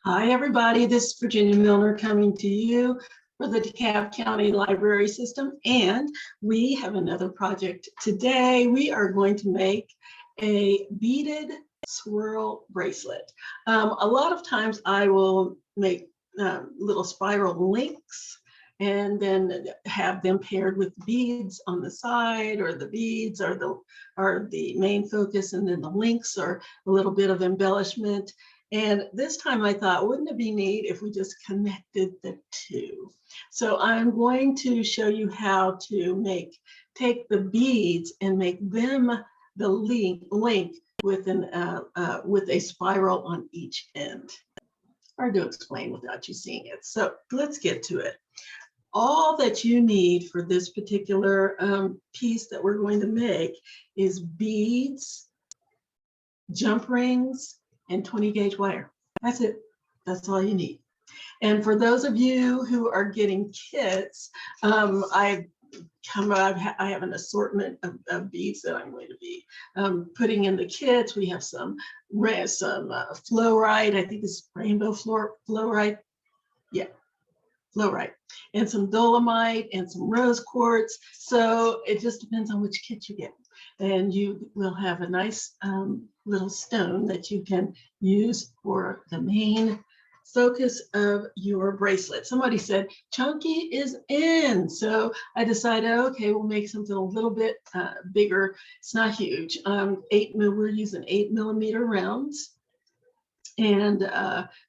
Hi, everybody. This is Virginia Milner coming to you for the DeKalb County Library System. And we have another project today. We are going to make a beaded swirl bracelet. A lot of times I will make little spiral links and then have them paired with beads on the side, or the beads are the main focus, and then the links are a little bit of embellishment. And this time I thought, wouldn't it be neat if we just connected the two? So I'm going to show you how to take the beads and make them the link with a spiral on each end. Hard to explain without you seeing it. So let's get to it. All that you need for this particular piece that we're going to make is beads, jump rings, and 20 gauge wire. That's it. That's all you need. And for those of you who are getting kits, I have an assortment of beads that I'm going to be putting in the kits. We have some fluorite. I think it's rainbow fluorite. Yeah, fluorite, and some dolomite and some rose quartz. So it just depends on which kit you get. And you will have a nice little stone that you can use for the main focus of your bracelet. Somebody said chunky is in, so I decided, okay, we'll make something a little bit bigger. It's not huge. We're using 8mm rounds, and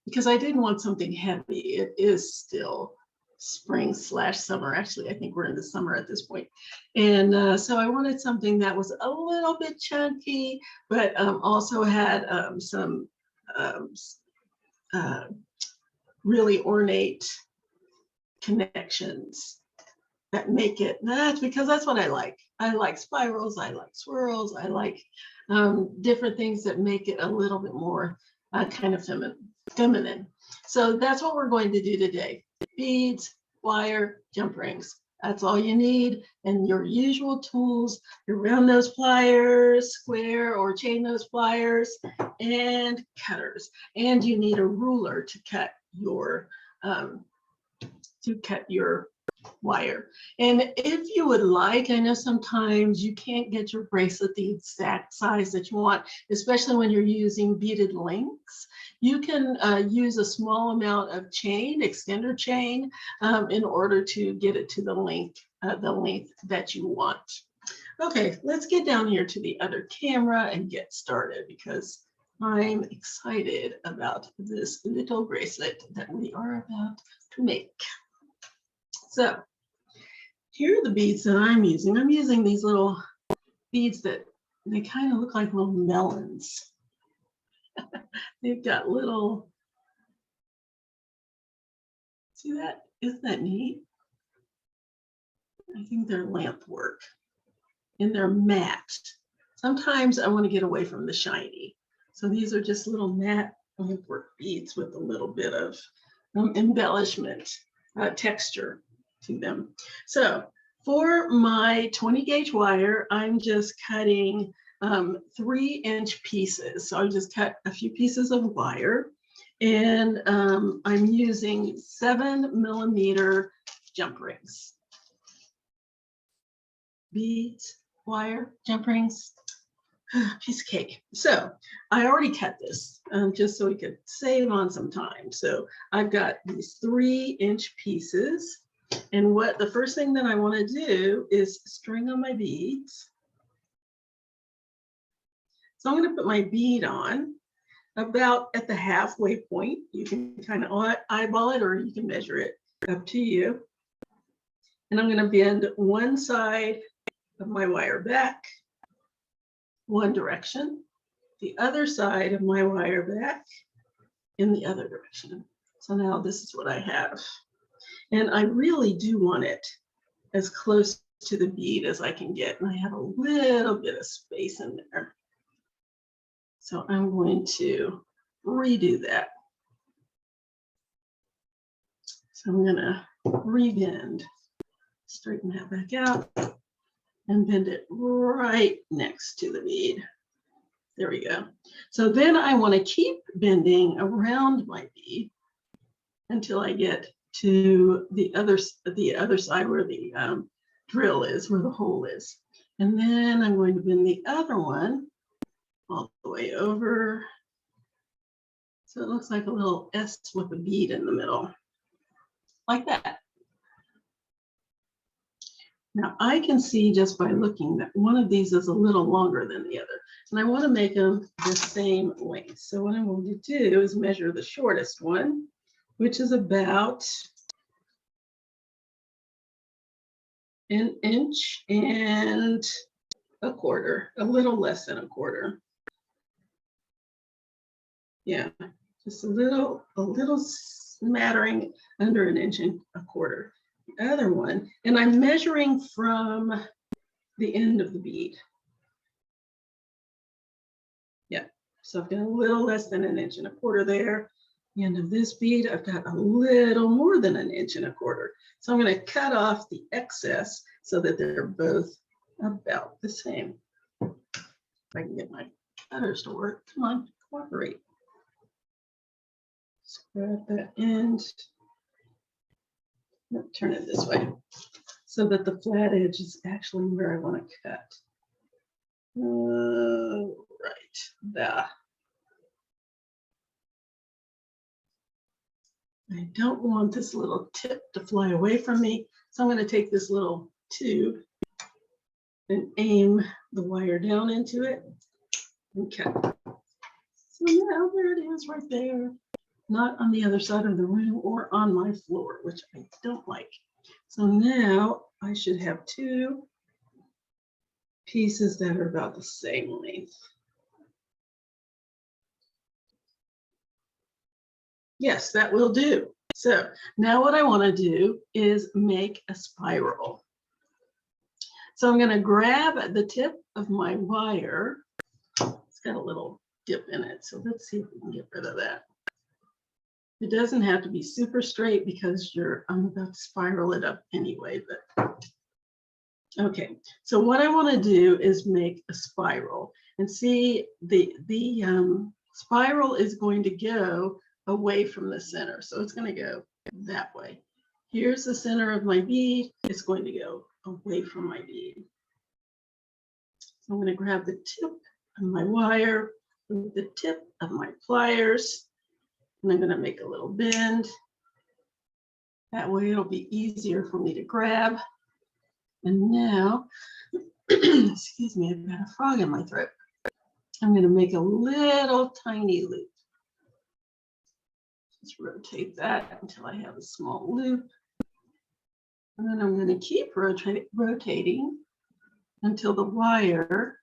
because I didn't want something heavy. It is still spring/summer. Actually, I think we're in the summer at this point. And so I wanted something that was a little bit chunky, but also had some really ornate connections that make it, because that's what I like. I like spirals, I like swirls, I like different things that make it a little bit more kind of feminine. So that's what we're going to do today. Beads, wire, jump rings. That's all you need. And your usual tools, your round nose pliers, square or chain nose pliers, and cutters. And you need a ruler to cut your wire. And if you would like, I know sometimes you can't get your bracelet the exact size that you want, especially when you're using beaded links. You can use a small amount of chain, extender chain, in order to get it to the length that you want. Okay, let's get down here to the other camera and get started, because I'm excited about this little bracelet that we are about to make. So here are the beads that I'm using. I'm using these little beads that they kind of look like little melons. They've got little, see that? Isn't that neat? I think they're lamp work, and they're matte. Sometimes I want to get away from the shiny. So these are just little matte lamp work beads with a little bit of embellishment, texture to them. So for my 20 gauge wire, I'm just cutting 3-inch pieces. So I just cut a few pieces of wire, and I'm using 7mm jump rings. Beads, wire, jump rings, piece of cake. So I already cut this just so we could save on some time. So I've got these 3-inch pieces. And the first thing that I want to do is string on my beads. So I'm going to put my bead on about at the halfway point. You can kind of eyeball it, or you can measure it, up to you. And I'm going to bend one side of my wire back one direction, the other side of my wire back in the other direction. So now this is what I have. And I really do want it as close to the bead as I can get. And I have a little bit of space in there. So I'm going to redo that. So I'm going to rebend, straighten that back out, and bend it right next to the bead. There we go. So then I want to keep bending around my bead until I get to the other side where the drill is, where the hole is. And then I'm going to bend the other one all the way over. So it looks like a little S with a bead in the middle, like that. Now I can see just by looking that one of these is a little longer than the other, and I want to make them the same length. So what I'm going to do is measure the shortest one, which is about 1 inch and a quarter, a little less than a quarter. Yeah, just a little smattering under 1 inch and a quarter. The other one, and I'm measuring from the end of the bead. Yeah, so I've got a little less than 1 inch and a quarter there. The end of this bead, I've got a little more than 1 inch and a quarter. So I'm going to cut off the excess so that they're both about the same. If I can get my cutters to work, come on, cooperate. Grab that end. Turn it this way so that the flat edge is actually where I want to cut. Right there. I don't want this little tip to fly away from me, so I'm going to take this little tube and aim the wire down into it and cut. So now there it is right there. Not on the other side of the room or on my floor, which I don't like. So now I should have 2 pieces that are about the same length. Yes, that will do. So now what I want to do is make a spiral. So I'm going to grab the tip of my wire. It's got a little dip in it, so let's see if we can get rid of that. It doesn't have to be super straight because I'm about to spiral it up anyway, but okay. So what I want to do is make a spiral, and see the spiral is going to go away from the center. So it's going to go that way. Here's the center of my bead. It's going to go away from my bead. So I'm going to grab the tip of my wire with the tip of my pliers. And I'm going to make a little bend. That way it'll be easier for me to grab. And now, excuse me, I've got a frog in my throat. I'm going to make a little tiny loop. Just rotate that until I have a small loop. And then I'm going to keep rotating until the wire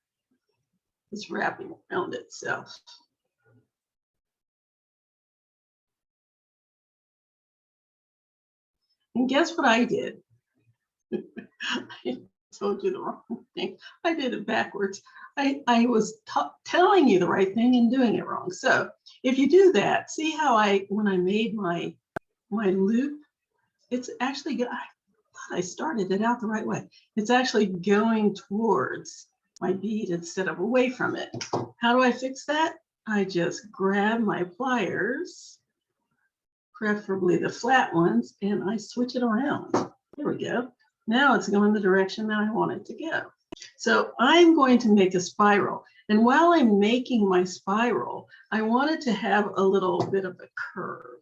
is wrapping around itself. And guess what I did? I told you the wrong thing. I did it backwards. I was telling you the right thing and doing it wrong. So if you do that, see how when I made my loop, it's actually, I thought I started it out the right way. It's actually going towards my bead instead of away from it. How do I fix that? I just grab my pliers, preferably the flat ones, and I switch it around. There we go. Now it's going the direction that I want it to go. So I'm going to make a spiral. And while I'm making my spiral, I want it to have a little bit of a curve.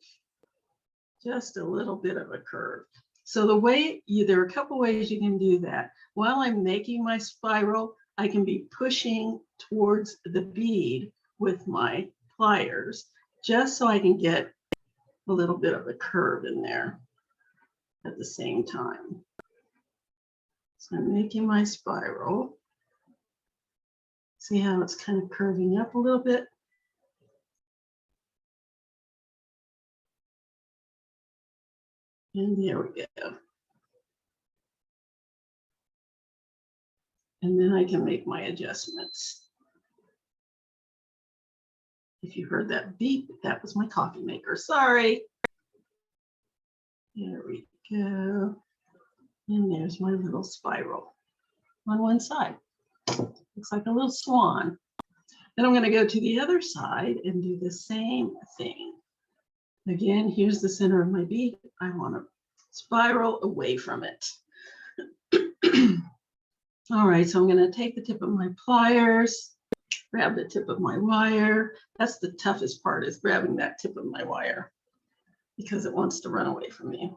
Just a little bit of a curve. So there are a couple ways you can do that. While I'm making my spiral, I can be pushing towards the bead with my pliers, just so I can get a little bit of a curve in there at the same time. So I'm making my spiral. See how it's kind of curving up a little bit? And there we go. And then I can make my adjustments. If you heard that beep, that was my coffee maker. Sorry. There we go. And there's my little spiral on one side. Looks like a little swan. Then I'm going to go to the other side and do the same thing. Again, here's the center of my bead. I want to spiral away from it. All right, so I'm going to take the tip of my pliers, grab the tip of my wire. That's the toughest part, is grabbing that tip of my wire because it wants to run away from me.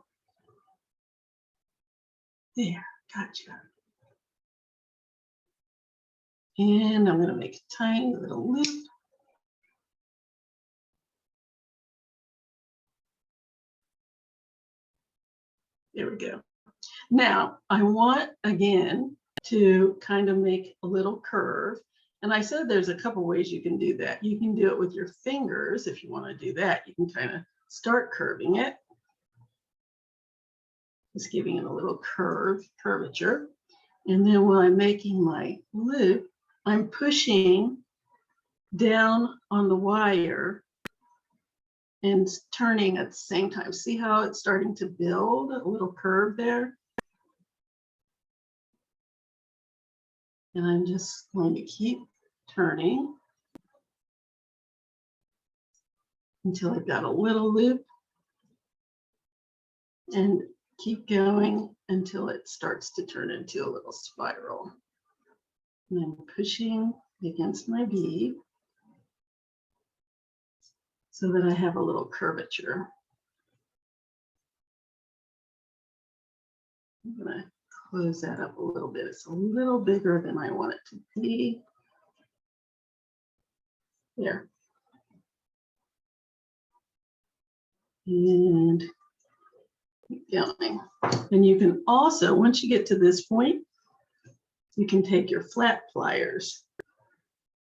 There, gotcha. And I'm going to make a tiny little loop. There we go. Now, I want, again, to kind of make a little curve. And I said there's a couple ways you can do that. You can do it with your fingers. If you want to do that, you can kind of start curving it. Just giving it a little curvature. And then while I'm making my loop, I'm pushing down on the wire and turning at the same time. See how it's starting to build a little curve there? And I'm just going to keep turning until I've got a little loop, and keep going until it starts to turn into a little spiral. And I'm pushing against my bead so that I have a little curvature. I'm going to close that up a little bit. It's a little bigger than I want it to be. There. And keep going. And you can also, once you get to this point, you can take your flat pliers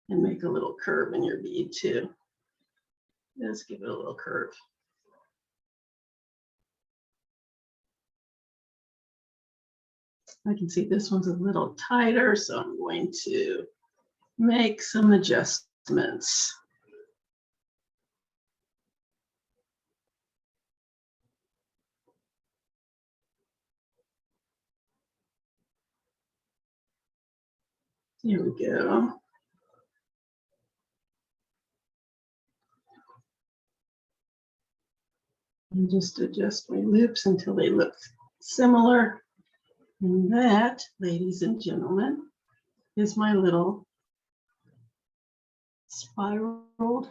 and make a little curve in your bead too. Just give it a little curve. I can see this one's a little tighter, so I'm going to make some adjustments. Here we go. And just adjust my loops until they look similar. And that, ladies and gentlemen, is my little spiraled,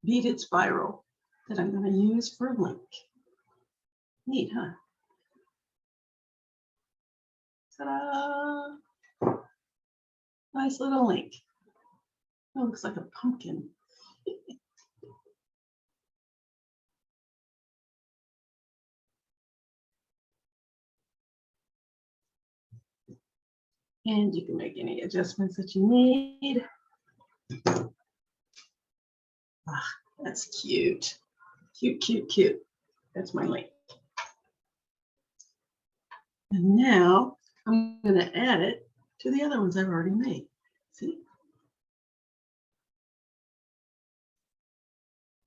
beaded spiral that I'm going to use for a link. Neat, huh? Ta-da! Nice little link. It looks like a pumpkin. And you can make any adjustments that you need. Ah, that's cute. Cute, cute, cute. That's my link. And now I'm going to add it to the other ones I've already made. See?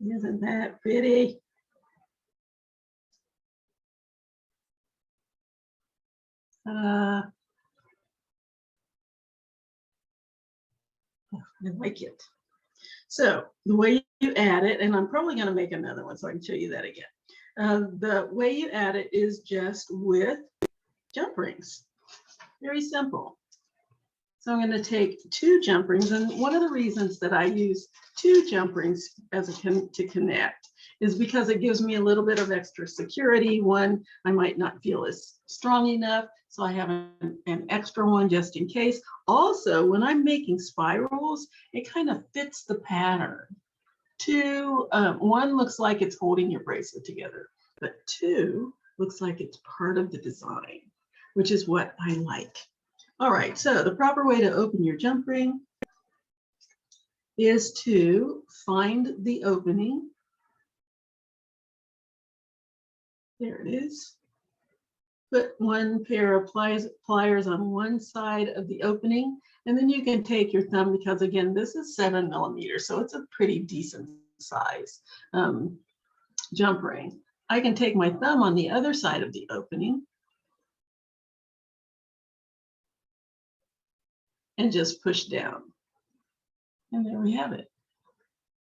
Isn't that pretty? I like it. So the way you add it, and I'm probably going to make another one so I can show you that again. The way you add it is just with jump rings. Very simple. So I'm going to take 2 jump rings, and one of the reasons that I use 2 jump rings to connect is because it gives me a little bit of extra security. One, I might not feel as strong enough, so I have an extra one just in case. Also, when I'm making spirals, it kind of fits the pattern. 2, 1 looks like it's holding your bracelet together, but 2 looks like it's part of the design, which is what I like. All right, so the proper way to open your jump ring is to find the opening. There it is. Put 1 pair of pliers on one side of the opening, and then you can take your thumb, because again, this is 7 millimeters, so it's a pretty decent size jump ring. I can take my thumb on the other side of the opening and just push down. And there we have it.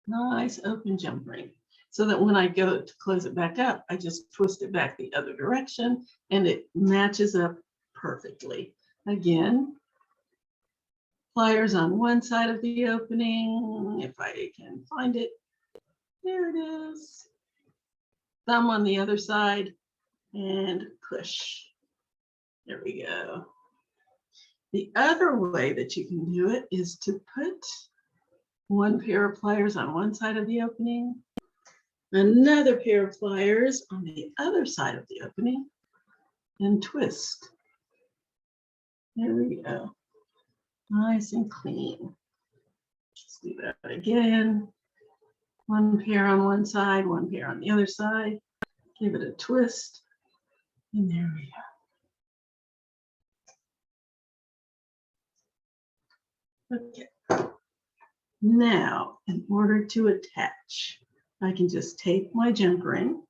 Nice open jump ring. So that when I go to close it back up, I just twist it back the other direction and it matches up perfectly. Again, pliers on one side of the opening, if I can find it. There it is. Thumb on the other side and push. There we go. The other way that you can do it is to put one pair of pliers on one side of the opening, another pair of pliers on the other side of the opening, and twist. There we go. Nice and clean. Let's do that again. One pair on one side, one pair on the other side. Give it a twist. And there we go. Okay. Now, in order to attach, I can just take my jump ring,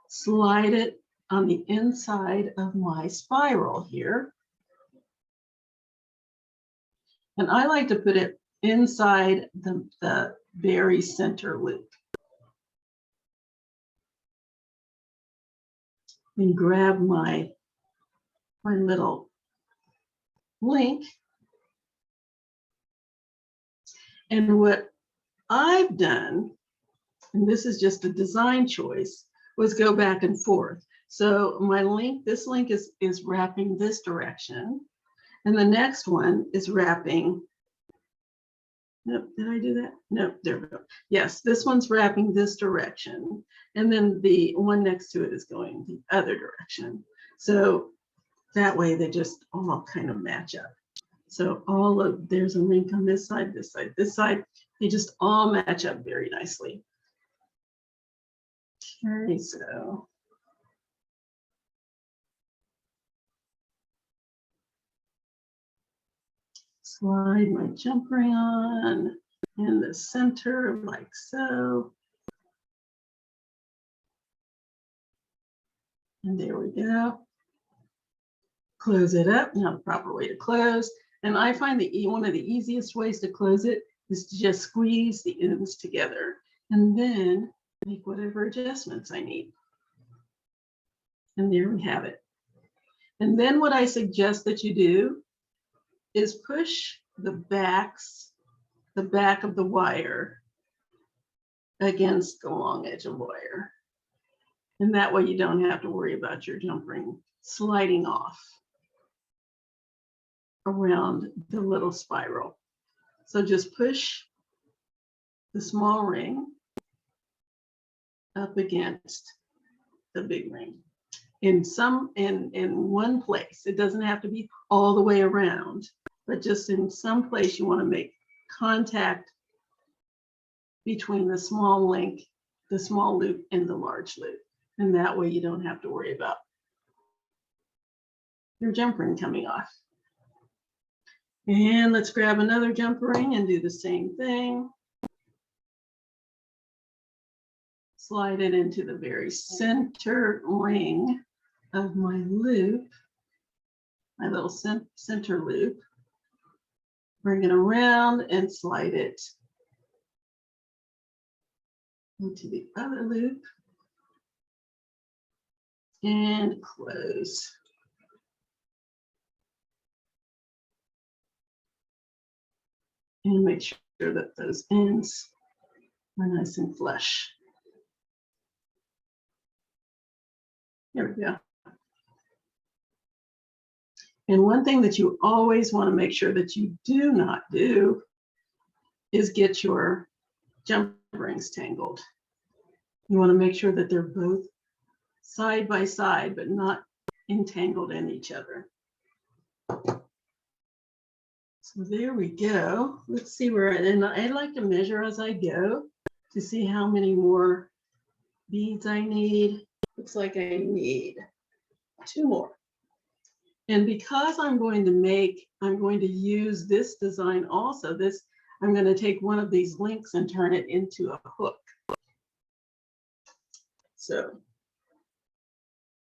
slide it on the inside of my spiral here. And I like to put it inside the very center loop. And grab my little link. And what I've done, and this is just a design choice, was go back and forth. So my link, this link is wrapping this direction. And the next one is wrapping, nope, did I do that? Nope, there we go. Yes, this one's wrapping this direction. And then the one next to it is going the other direction. So that way they just all kind of match up. So there's a link on this side, this side, this side. They just all match up very nicely. Okay, so. Slide my jump ring on in the center like so. And there we go. Close it up. Now the proper way to close. And I find that one of the easiest ways to close it is to just squeeze the ends together and then make whatever adjustments I need. And there we have it. And then what I suggest that you do is push the back of the wire against the long edge of wire. And that way you don't have to worry about your jump ring sliding off around the little spiral. So just push the small ring up against the big ring in one place. It doesn't have to be all the way around, but just in some place you want to make contact between the small link, the small loop, and the large loop. And that way you don't have to worry about your jump ring coming off. And let's grab another jump ring and do the same thing. Slide it into the very center ring of my loop, my little center loop. Bring it around and slide it into the other loop and close. And make sure that those ends are nice and flush. There we go. And one thing that you always want to make sure that you do not do is get your jump rings tangled. You want to make sure that they're both side by side, but not entangled in each other. So there we go. Let's see where, and I like to measure as I go to see how many more beads I need. Looks like I need 2 more. And because I'm going to use this design also, I'm going to take one of these links and turn it into a hook. So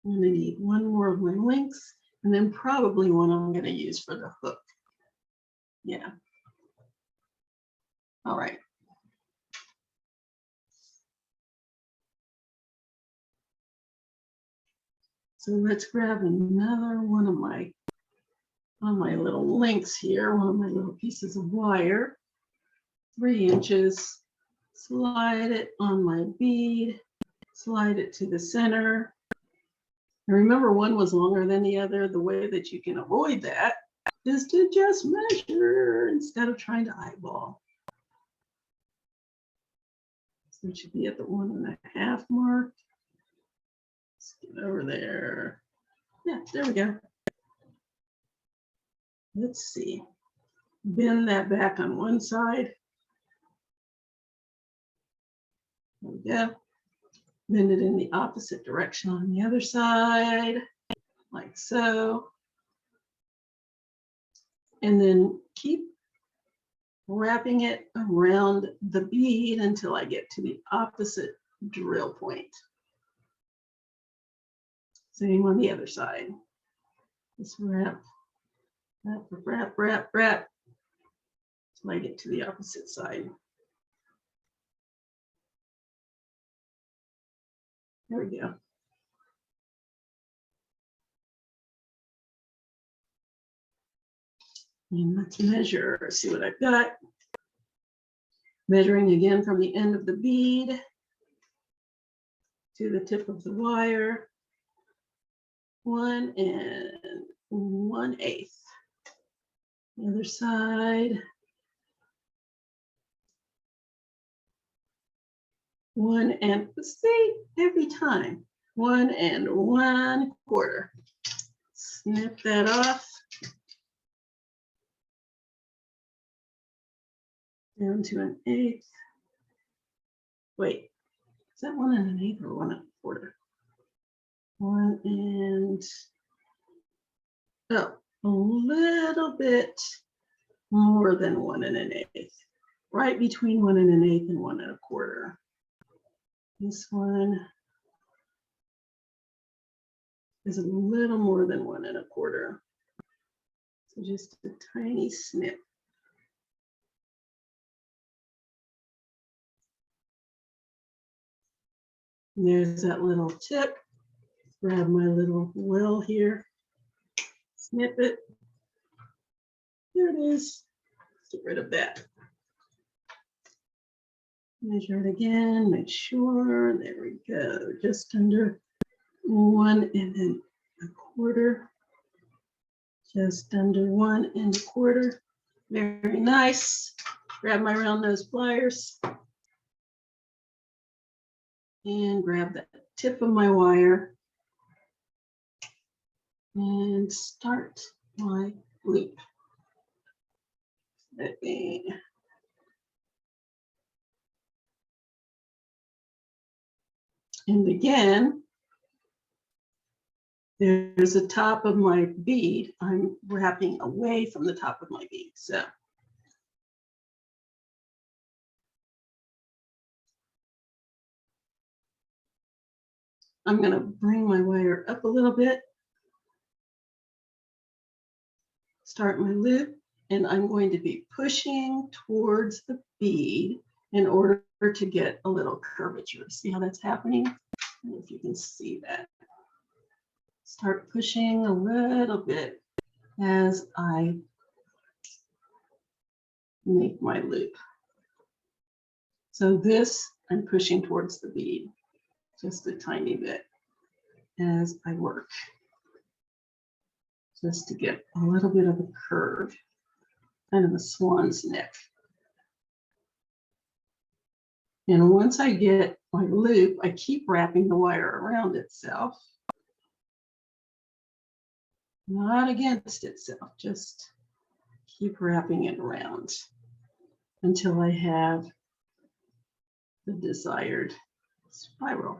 I'm going to need 1 more of my links and then probably one I'm going to use for the hook. Yeah. All right. So let's grab another one of my little links here, one of my little pieces of wire, 3 inches, slide it on my bead, slide it to the center. And remember, one was longer than the other. The way that you can avoid that is to just measure instead of trying to eyeball. So it should be at the 1.5 mark. Let's get over there. Yeah, there we go. Let's see. Bend that back on one side. There we go. Bend it in the opposite direction on the other side, like so. And then keep wrapping it around the bead until I get to the opposite drill point. Same on the other side. Just wrap, wrap, wrap, wrap, wrap, until I get to the opposite side. There we go. And let's measure, see what I've got. Measuring again from the end of the bead to the tip of the wire. 1 1/8. The other side. 1 and, see, every time, 1 1/4. Snip that off. Down to 1/8. Wait, is that 1 1/8 or 1 1/4? 1 and, oh, a little bit more than 1 1/8. Right between 1 1/8 and 1 1/4. This one is a little more than 1 1/4. So just a tiny snip. And there's that little tip. Grab my little well here, snip it. There it is. Get rid of that. Measure it again, make sure. There we go. Just under 1 1/4. Just under 1 1/4. Very nice. Grab my round nose pliers. And grab the tip of my wire. And start my loop. And again, there's the top of my bead. I'm wrapping away from the top of my bead. So I'm going to bring my wire up a little bit, start my loop, and I'm going to be pushing towards the bead in order to get a little curvature. See how that's happening? I don't know if you can see that. Start pushing a little bit as I make my loop. So this, I'm pushing towards the bead just a tiny bit as I work, just to get a little bit of a curve, kind of a swan's neck. And once I get my loop, I keep wrapping the wire around itself, not against itself, just keep wrapping it around until I have the desired spiral.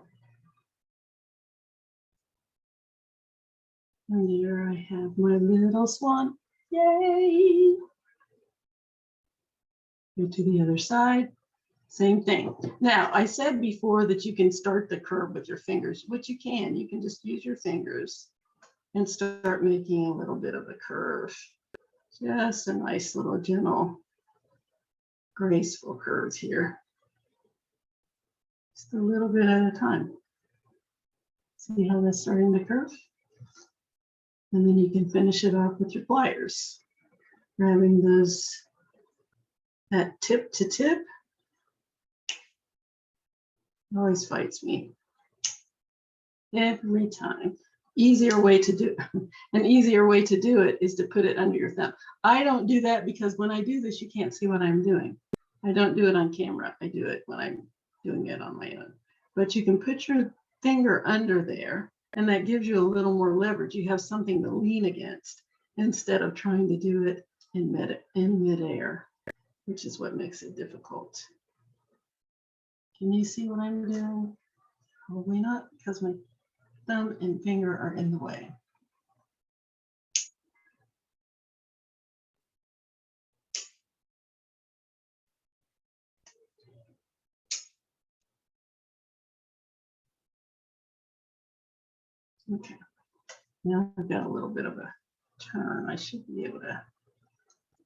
And here I have my little swan. Yay! Go to the other side. Same thing. Now, I said before that you can start the curve with your fingers, which you can. You can just use your fingers and start making a little bit of a curve. Just a nice little gentle graceful curves here. Just a little bit at a time. See how that's starting to curve? And then you can finish it off with your pliers, grabbing those at tip to tip. Always fights me every time. Easier way to do an easier way to do it is to put it under your thumb. I don't do that because when I do this, you can't see what I'm doing. I don't do it on camera. I do it when I'm doing it on my own. But you can put your finger under there, and that gives you a little more leverage. You have something to lean against instead of trying to do it in midair, which is what makes it difficult. Can you see what I'm doing? Probably not, because my thumb and finger are in the way. Okay, now I've got a little bit of a turn. I should be able to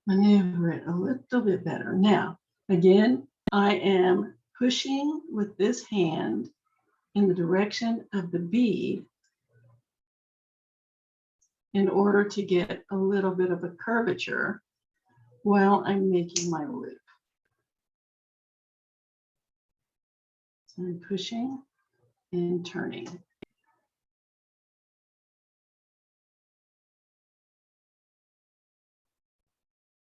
maneuver it a little bit better. Now, again, I am pushing with this hand in the direction of the bead in order to get a little bit of a curvature while I'm making my loop. So I'm pushing and turning.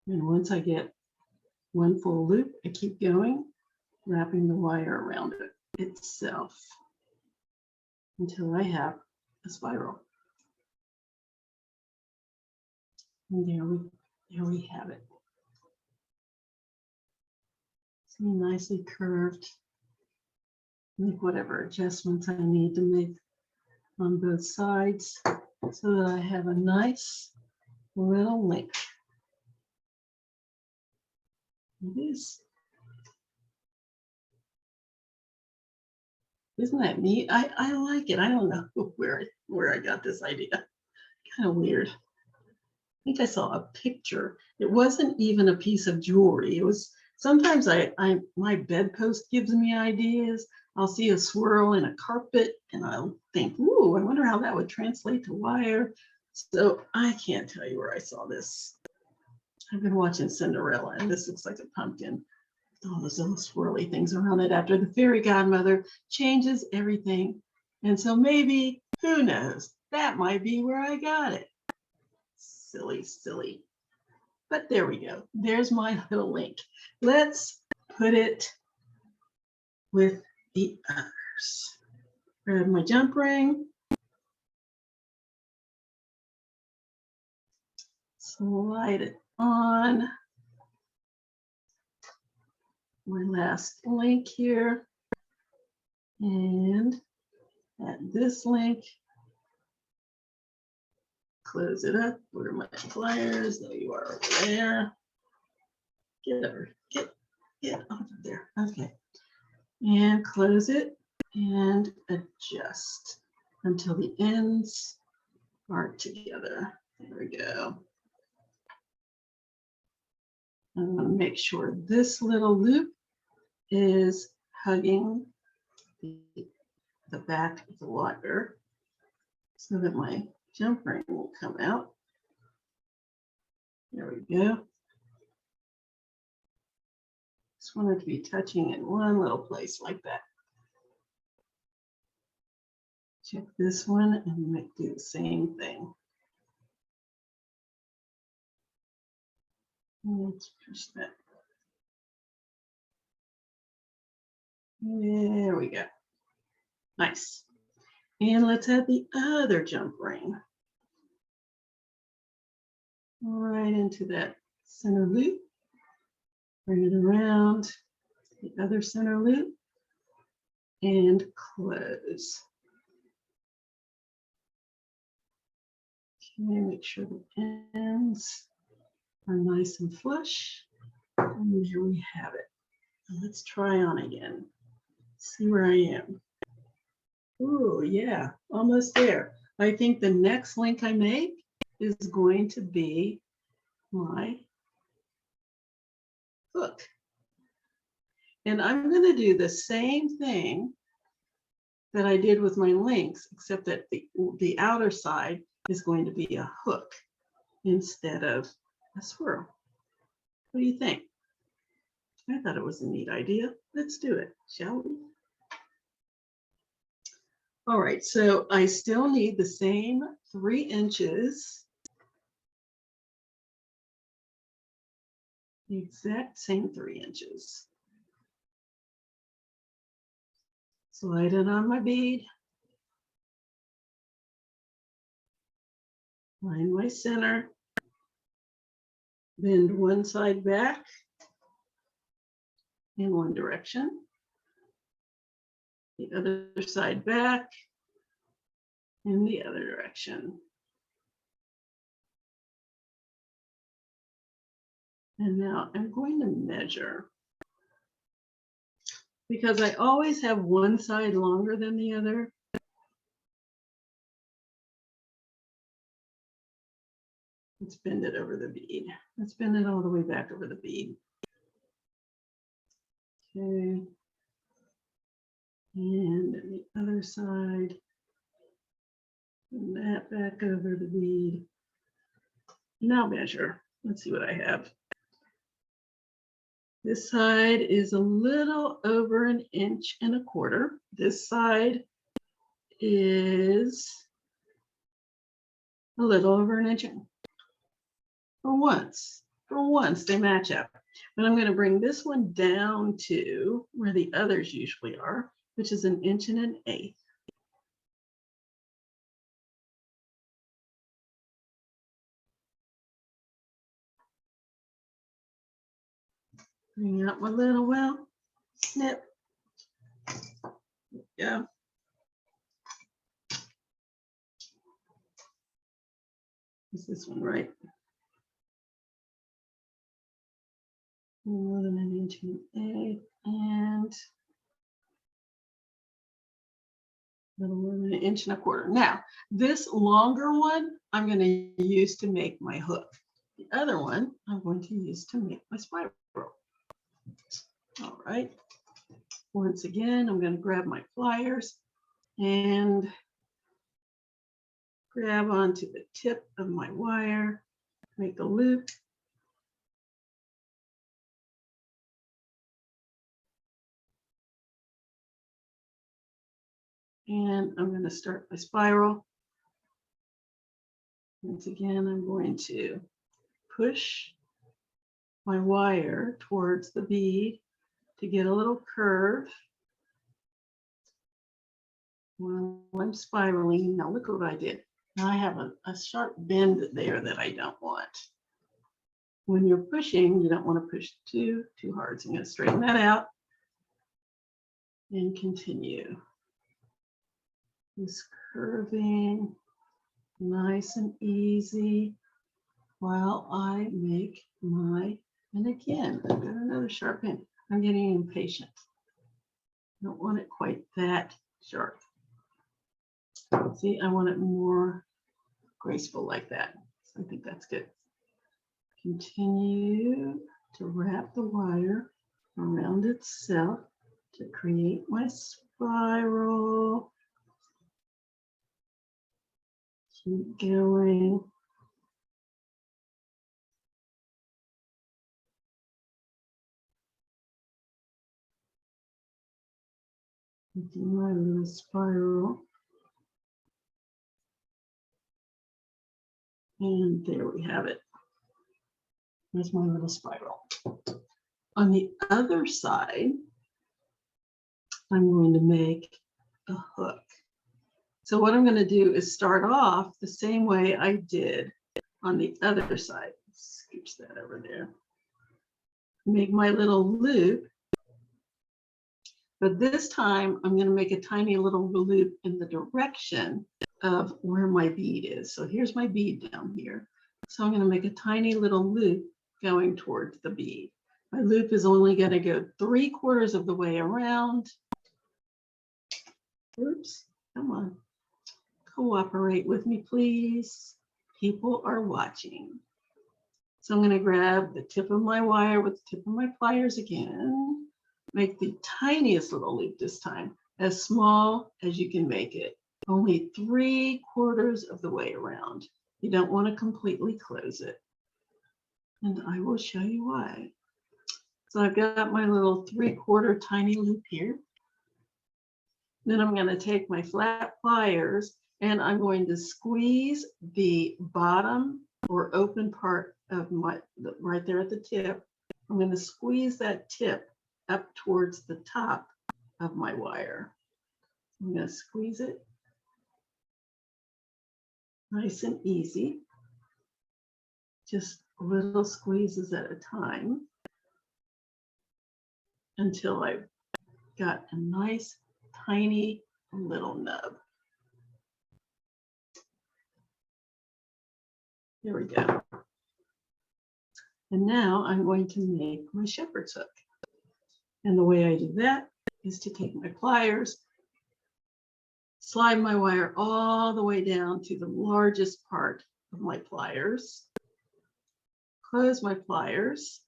And once I get one full loop, I keep going, wrapping the wire around it itself until I have a spiral. And there we have it. See, nicely curved. Make whatever adjustments I need to make on both sides so that I have a nice little length. It is. Isn't that neat? I like it. I don't know where I got this idea. Kind of weird. I think I saw a picture. It wasn't even a piece of jewelry. It was sometimes my bedpost gives me ideas. I'll see a swirl in a carpet and I'll think, ooh, I wonder how that would translate to wire. So I can't tell you where I saw this. I've been watching Cinderella and this looks like a pumpkin with all those little swirly things around it after the fairy godmother changes everything. And so maybe, who knows, that might be where I got it. Silly, silly. But there we go. There's my little link. Let's put it with the others. Grab my jump ring. Slide it on. My last link here. And at this link, close it up. Where are my pliers? There you are over there. Get over, get off of there. Okay. And close it and adjust until the ends are together. There we go. I'm going to make sure this little loop is hugging the back of the wire so that my jump ring will come out. There we go. Just want it to be touching in one little place like that. Check this one and do the same thing. Let's push that. There we go. Nice. And let's add the other jump ring right into that center loop. Bring it around the other center loop and close. Okay, make sure the ends are nice and flush. And there we have it. And let's try on again. See where I am. Ooh, yeah, almost there. I think the next link I make is going to be my hook. And I'm going to do the same thing that I did with my links, except that the outer side is going to be a hook instead of a swirl. What do you think? I thought it was a neat idea. Let's do it, shall we? All right, so I still need the same 3 inches, the exact same 3 inches. Slide it on my bead, find my center, bend one side back in one direction, the other side back in the other direction. And now I'm going to measure, because I always have one side longer than the other. Let's bend it over the bead. Let's bend it all the way back over the bead. Okay. And the other side, bend that back over the bead. Now measure. Let's see what I have. This side is a little over 1.25 inches. This side is a little over 1 inch. For once they match up. But I'm going to bring this one down to where the others usually are, which is 1 1/8 inches. Bring out my little well, snip. Yeah. Is this one right? More than 1 1/8 and a little more than 1.25 inches. Now, this longer one I'm going to use to make my hook. The other one I'm going to use to make my spiral. All right. Once again, I'm going to grab my pliers and grab onto the tip of my wire, make a loop. And I'm going to start my spiral. Once again, I'm going to push my wire towards the bead to get a little curve. While I'm spiraling, now look what I did. Now I have a sharp bend there that I don't want. When you're pushing, you don't want to push too hard. So I'm going to straighten that out and continue. Just curving, nice and easy while I make my, and again, I've got another sharp end. I'm getting impatient. I don't want it quite that sharp. See, I want it more graceful like that. So I think that's good. Continue to wrap the wire around itself to create my spiral. Keep going. Do my little spiral. And there we have it. There's my little spiral. On the other side, I'm going to make a hook. So what I'm going to do is start off the same way I did on the other side. Scooch that over there. Make my little loop. But this time I'm going to make a tiny little loop in the direction of where my bead is. So here's my bead down here. So I'm going to make a tiny little loop going towards the bead. My loop is only going to go 3/4 of the way around. Oops, come on. Cooperate with me, please. People are watching. So I'm going to grab the tip of my wire with the tip of my pliers again. make the tiniest little loop this time, as small as you can make it, only 3/4 of the way around. You don't want to completely close it. And I will show you why. So I've got my little 3/4 tiny loop here. Then I'm going to take my flat pliers and I'm going to squeeze the bottom or open part of my, right there at the tip. I'm going to squeeze that tip up towards the top of my wire. I'm going to squeeze it nice and easy, just little squeezes at a time until I've got a nice tiny little nub. There we go. And now I'm going to make my shepherd's hook. And the way I do that is to take my pliers, slide my wire all the way down to the largest part of my pliers, close my pliers,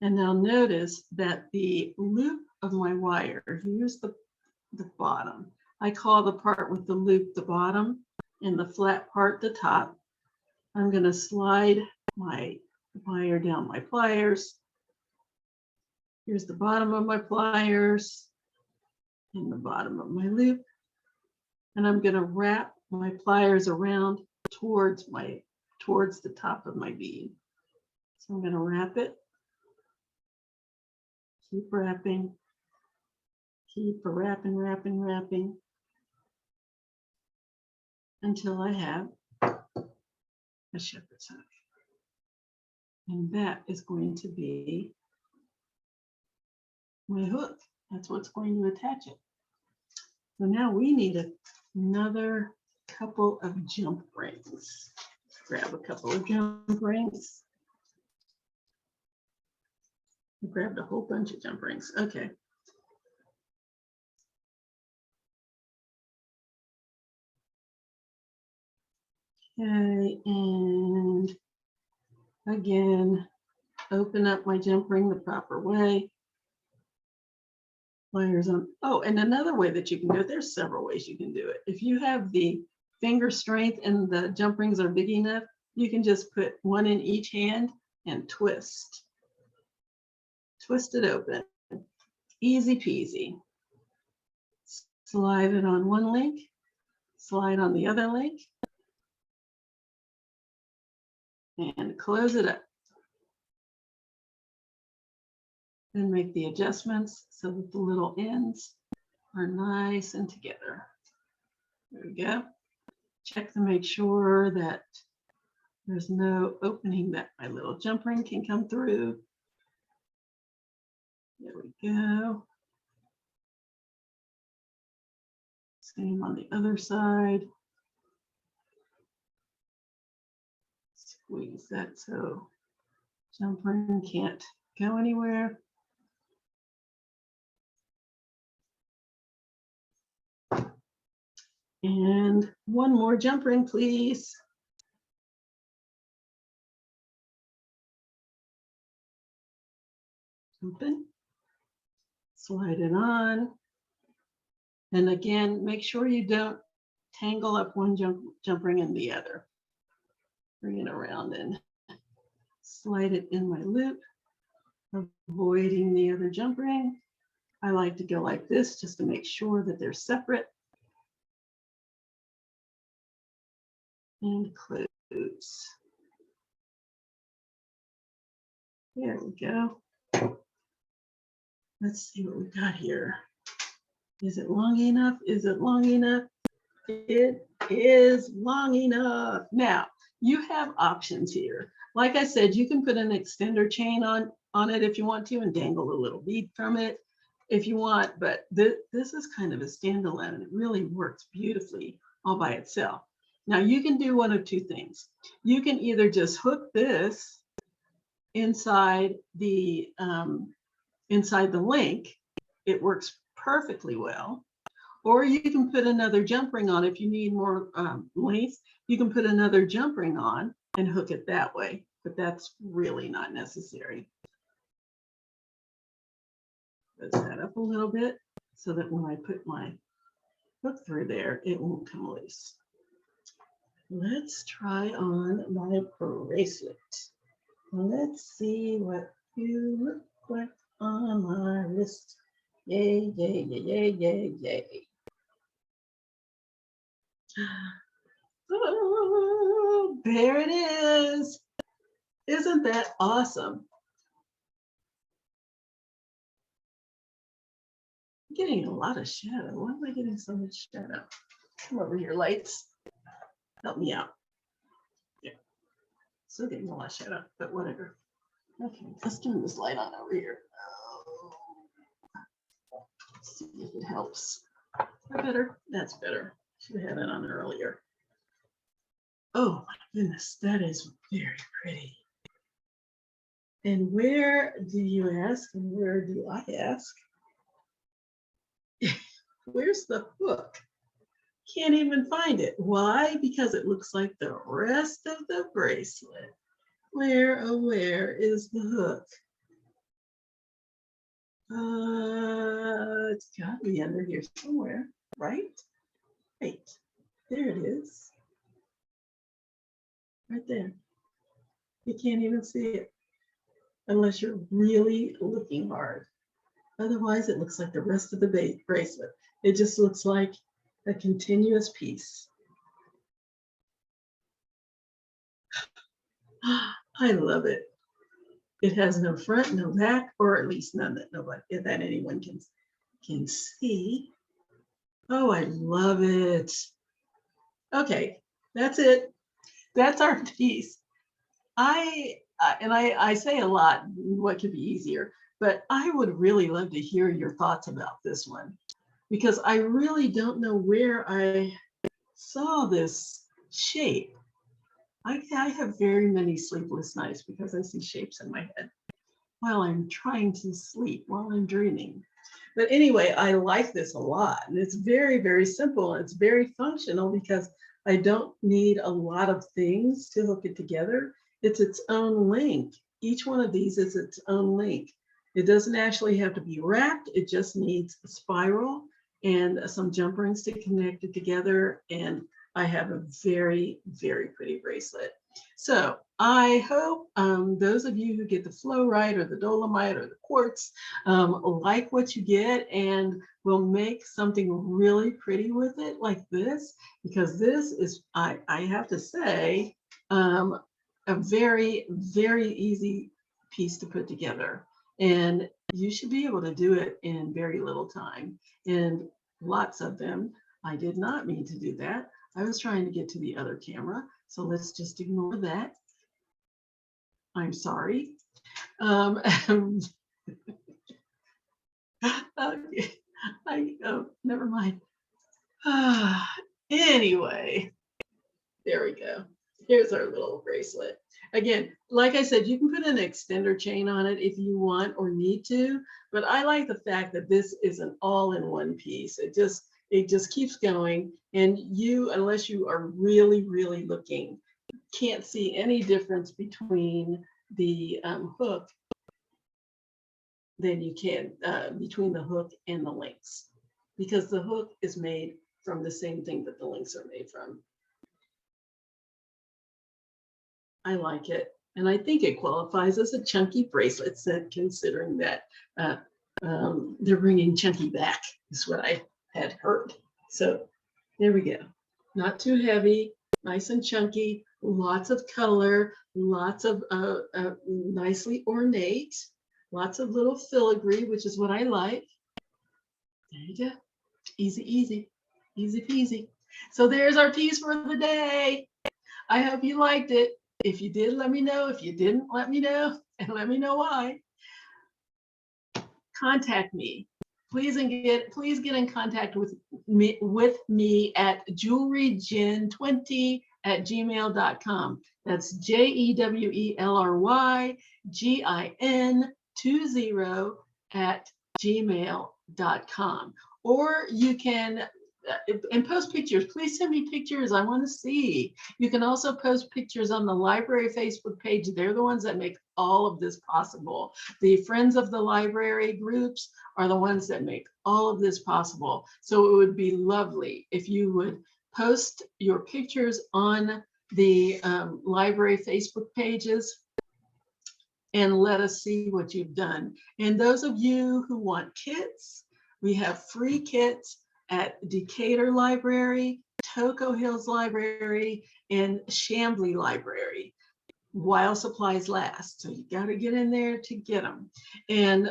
and now notice that the loop of my wire, here's the bottom. I call the part with the loop the bottom and the flat part the top. I'm going to slide my wire down my pliers. Here's the bottom of my pliers and the bottom of my loop. And I'm going to wrap my pliers around towards the top of my bead. So I'm going to wrap it. Keep wrapping. Keep wrapping, wrapping, wrapping until I have a shepherd's hook. And that is going to be my hook. That's what's going to attach it. So now we need another couple of jump rings. Grab a couple of jump rings. I grabbed a whole bunch of jump rings. Okay. Okay, and again, open up my jump ring the proper way. Pliers on. Oh, and another way that you can do it, there's several ways you can do it. If you have the finger strength and the jump rings are big enough, you can just put one in each hand and twist. Twist it open. Easy peasy. Slide it on one link, slide on the other link, and close it up. Then make the adjustments so that the little ends are nice and together. There we go. Check to make sure that there's no opening that my little jump ring can come through. There we go. Same on the other side. Squeeze that so jump ring can't go anywhere. And one more jump ring, please. Open, slide it on. And again, make sure you don't tangle up one jump ring in the other. Bring it around and slide it in my loop, avoiding the other jump ring. I like to go like this just to make sure that they're separate. And close. There we go. Let's see what we got here. Is it long enough? Is it long enough? It is long enough. Now, you have options here. Like I said, you can put an extender chain on it if you want to and dangle a little bead from it if you want, but this is kind of a standalone and it really works beautifully all by itself. Now you can do one of two things. You can either just hook this inside the link. It works perfectly well. Or you can put another jump ring on if you need more length. You can put another jump ring on and hook it that way, but that's really not necessary. this head up a little bit so that when I put my hook through there, it won't come loose. Let's try on my bracelet. Let's see what you look like on my wrist. Yay, yay, yay, yay, yay, yay. Oh, there it is. Isn't that awesome? I'm getting a lot of shadow. Why am I getting so much shadow? Come over here, lights. Help me out. Yeah. Still getting a lot of shadow, but whatever. Okay, let's turn this light on over here. Let's see if it helps. That better? That's better. Should have had it on earlier. Oh my goodness, that is very pretty. And where do you ask, and where do I ask? Where's the hook? Can't even find it. Why? Because it looks like the rest of the bracelet. Where, oh, where is the hook? It's got to be under here somewhere, right? Right. There it is. Right there. You can't even see it unless you're really looking hard. Otherwise, it looks like the rest of the bracelet. It just looks like a continuous piece. I love it. It has no front, no back, or at least none that anyone can see. Oh, I love it. Okay, that's it. That's our piece. I say a lot, what could be easier, but I would really love to hear your thoughts about this one, because I really don't know where I saw this shape. I have very many sleepless nights because I see shapes in my head while I'm trying to sleep, while I'm dreaming. But anyway, I like this a lot. And it's very, very simple. It's very functional because I don't need a lot of things to hook it together. It's its own link. Each one of these is its own link. It doesn't actually have to be wrapped. It just needs a spiral and some jump rings to connect it together. And I have a very, very pretty bracelet. So I hope those of you who get the fluorite or the dolomite or the quartz like what you get and will make something really pretty with it like this, because this is, I have to say, a very, very easy piece to put together. And you should be able to do it in very little time. And lots of them. I did not mean to do that. I was trying to get to the other camera, so let's just ignore that. I'm sorry. Okay. Never mind. Anyway, there we go. Here's our little bracelet. Again, like I said, you can put an extender chain on it if you want or need to, but I like the fact that this is an all-in-one piece. It just keeps going, and you, unless you are really, really looking, can't see any difference between the hook than you can between the hook and the links, because the hook is made from the same thing that the links are made from. I like it, and I think it qualifies as a chunky bracelet set, considering that they're bringing chunky back, is what I had heard. So there we go. Not too heavy, nice and chunky, lots of color, lots of nicely ornate, lots of little filigree, which is what I like. There you go. Easy, easy, easy peasy. So there's our piece for the day. I hope you liked it. If you did, let me know. If you didn't, let me know, and let me know why. Contact me. Please get in contact with me at jewelrygin20@gmail.com. That's JEWELRYGIN20@gmail.com. Or you can and post pictures. Please send me pictures. I want to see. You can also post pictures on the library Facebook page. They're the ones that make all of this possible. The Friends of the Library groups are the ones that make all of this possible. So it would be lovely if you would post your pictures on the library Facebook pages and let us see what you've done. And those of you who want kits, we have free kits at Decatur Library, Toco Hills Library, and Chambly Library while supplies last. So you got to get in there to get them. And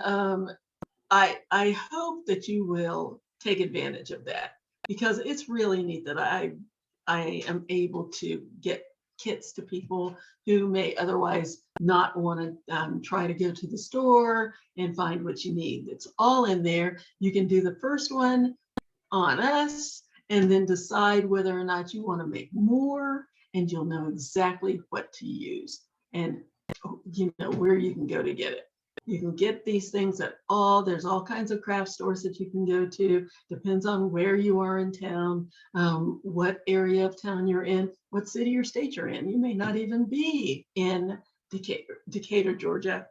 I hope that you will take advantage of that, because it's really neat that I am able to get kits to people who may otherwise not want to try to go to the store and find what you need. It's all in there. You can do the first one on us and then decide whether or not you want to make more, and you'll know exactly what to use and you know where you can go to get it. You can get these things at there's all kinds of craft stores that you can go to. Depends on where you are in town, what area of town you're in, what city or state you're in. You may not even be in Decatur, Georgia,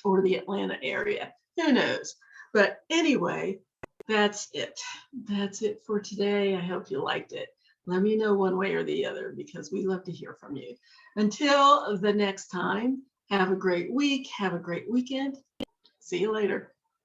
or the Atlanta area. Who knows? But anyway, that's it. That's it for today. I hope you liked it. Let me know one way or the other, because we love to hear from you. Until the next time, have a great week. Have a great weekend. See you later.